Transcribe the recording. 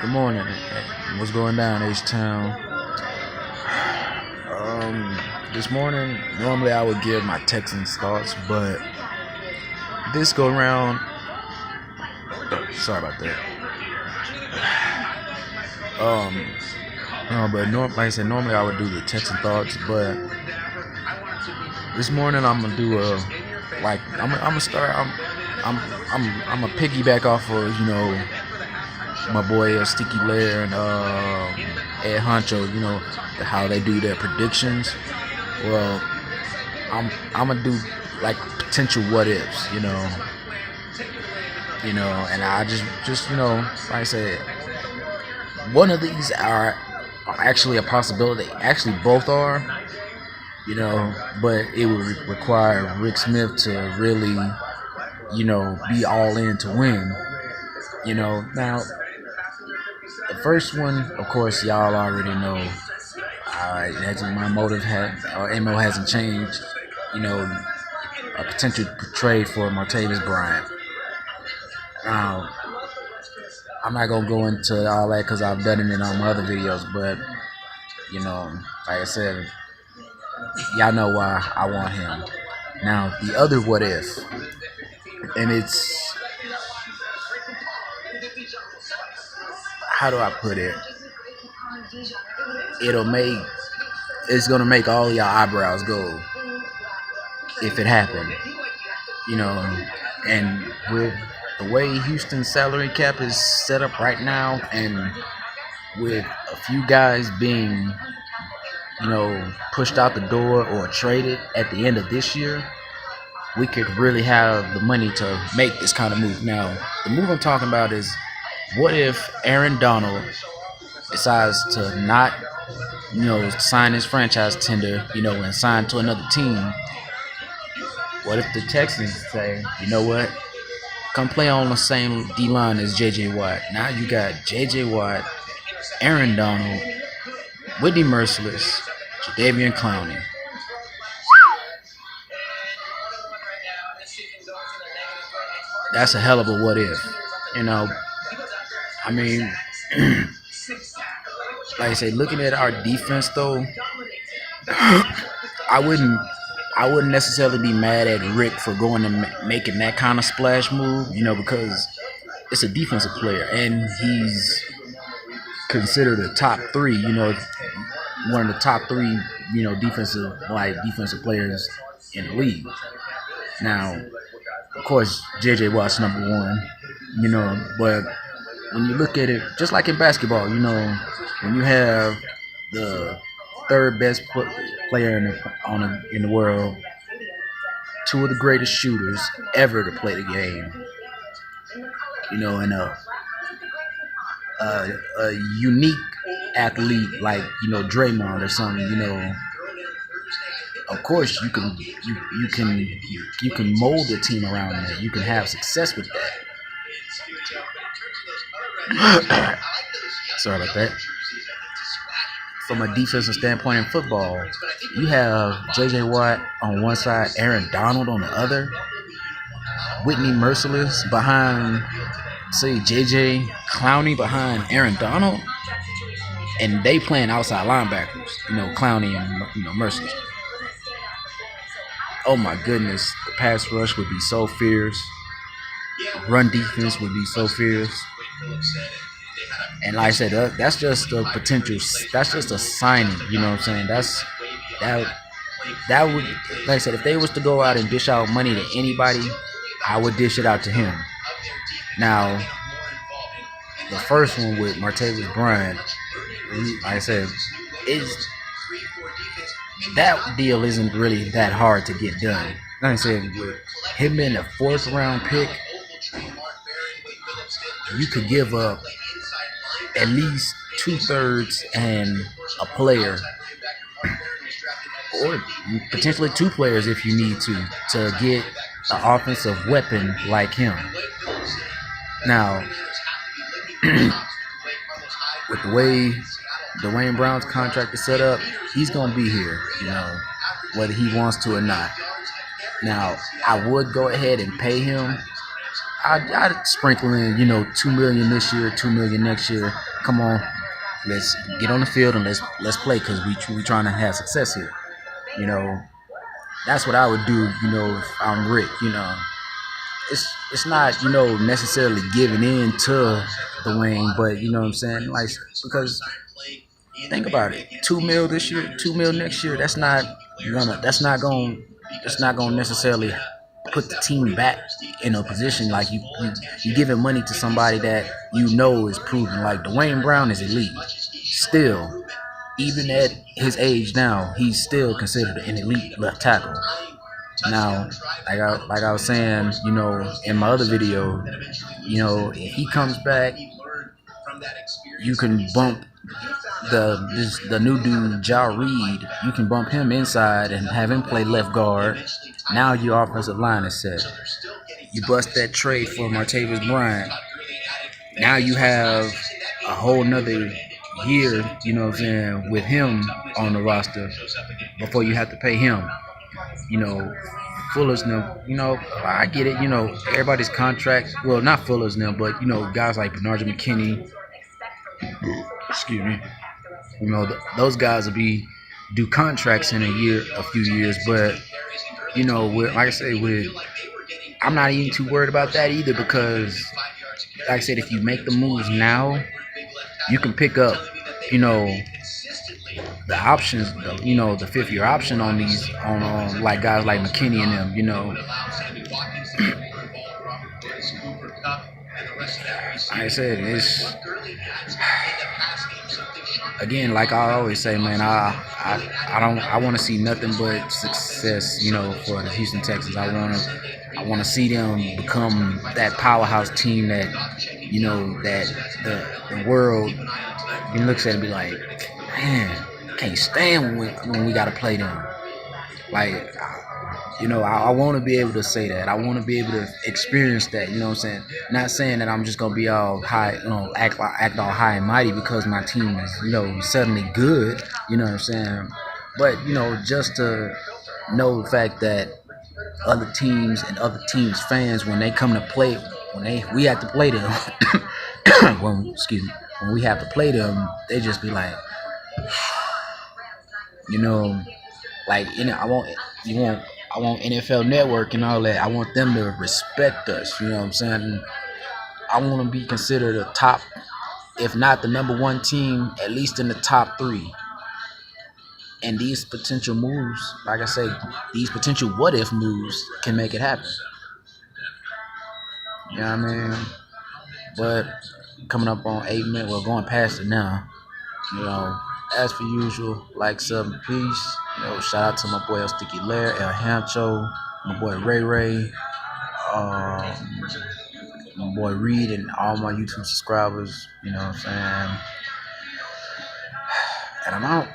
Good morning. What's going down, H-Town? This morning, normally I would give my Texans thoughts, but this go around, sorry about that. No, but like I said, normally I would do the Texan thoughts, but this morning I'm gonna do I'm gonna start. I'm gonna piggyback off of my boy Sticky Lair and Ed Honcho, how they do their predictions. Well, I'm gonna do like potential what ifs, and I just like I said, one of these are actually a possibility. Actually, both are, but it would require Rick Smith to really, be all in to win. Now the first one, of course, y'all already know. My motive MO hasn't changed. A potential trade for Martavis Bryant. Now, I'm not gonna go into all that because I've done it on my other videos, but like I said, y'all know why I want him. Now, the other what if, and it's, how do I put it? It's gonna make all y'all eyebrows go if it happened, and with the way Houston's salary cap is set up right now, and with a few guys being, pushed out the door or traded at the end of this year, we could really have the money to make this kind of move. Now, the move I'm talking about is, what if Aaron Donald decides to not, sign his franchise tender, and sign to another team? What if the Texans say, you know what, come play on the same D-line as J.J. Watt. Now you got J.J. Watt, Aaron Donald, Whitney Merciless, Jadeveon Clowney. That's a hell of a what if. I mean, like I say, looking at our defense though, I wouldn't necessarily be mad at Rick for going and making that kind of splash move, because it's a defensive player and he's considered a top three, one of the top three, defensive players in the league. Now, of course, J.J. Watt's number one, but when you look at it, just like in basketball, when you have the third best player in the world, two of the greatest shooters ever to play the game, and a unique athlete like Draymond or something, of course you can mold the team around that. You can have success with that. Sorry about that. From a defensive standpoint in football, you have J.J. Watt on one side, Aaron Donald on the other, Whitney Merciless behind, say, J.J. Clowney behind Aaron Donald, and they playing outside linebackers, Clowney and Merciless. Oh my goodness, the pass rush would be so fierce. Run defense would be so fierce. And like I said, that's just a potential. That's just a signing. You know what I'm saying? That would, like I said, if they was to go out and dish out money to anybody, I would dish it out to him. Now, the first one with Martavis Bryant, like I said, that deal isn't really that hard to get done. Like I said, with him being a fourth round pick, you could give up at least 2/3 and a player, or potentially two players if you need to get an offensive weapon like him. Now, with the way Dwayne Brown's contract is set up, he's going to be here, whether he wants to or not. Now, I would go ahead and pay him I'd sprinkle in, 2 million this year, 2 million next year. Come on, let's get on the field and let's play because we trying to have success here. You know, that's what I would do. If I'm Rick. It's not necessarily giving in to Dwayne, but you know what I'm saying, like, because think about it, 2 mil this year, 2 mil next year. That's not gonna necessarily put the team back in a position like you giving money to somebody that is proven. Like Dwayne Brown is elite still, even at his age now. He's still considered an elite left tackle. Now, like I was saying, in my other video, if he comes back, you can bump the new dude, Ja Reed. You can bump him inside and have him play left guard. Now your offensive line is set. You bust that trade for Martavis Bryant. Now you have a whole nother year, with him on the roster before you have to pay him. Fuller's now, I get it, everybody's contracts, well, not Fuller's now, but, guys like Bernard McKinney, excuse me, those guys will do contracts in a few years, but, like I say, I'm not even too worried about that either because, like I said, if you make the moves now, you can pick up, the options, the 5th-year option on these, on like guys like McKinney and them, Like I said, it's again, like I always say, man, I want to see nothing but success, for the Houston Texans. I want to see them become that powerhouse team that, that the world looks at and be like, man, can't stand when we got to play them. Like, I want to be able to say that. I want to be able to experience that. You know what I'm saying? Not saying that I'm just gonna be all high, act all high and mighty because my team is, suddenly good. You know what I'm saying? But just to know the fact that other teams and other teams' fans, when they come to play, we have to play them. When we have to play them, they just be like, like I want NFL Network and all that. I want them to respect us. You know what I'm saying? I want to be considered a top, if not the number one team, at least in the top 3. And these potential moves, like I say, these potential what if moves can make it happen. You know what I mean? But coming up on 8 minutes, we're going past it now. As per usual, like, sub, and peace. Shout out to my boy El Sticky Lair, El Hancho, my boy Ray Ray, my boy Reed, and all my YouTube subscribers. You know what I'm saying? And I'm out.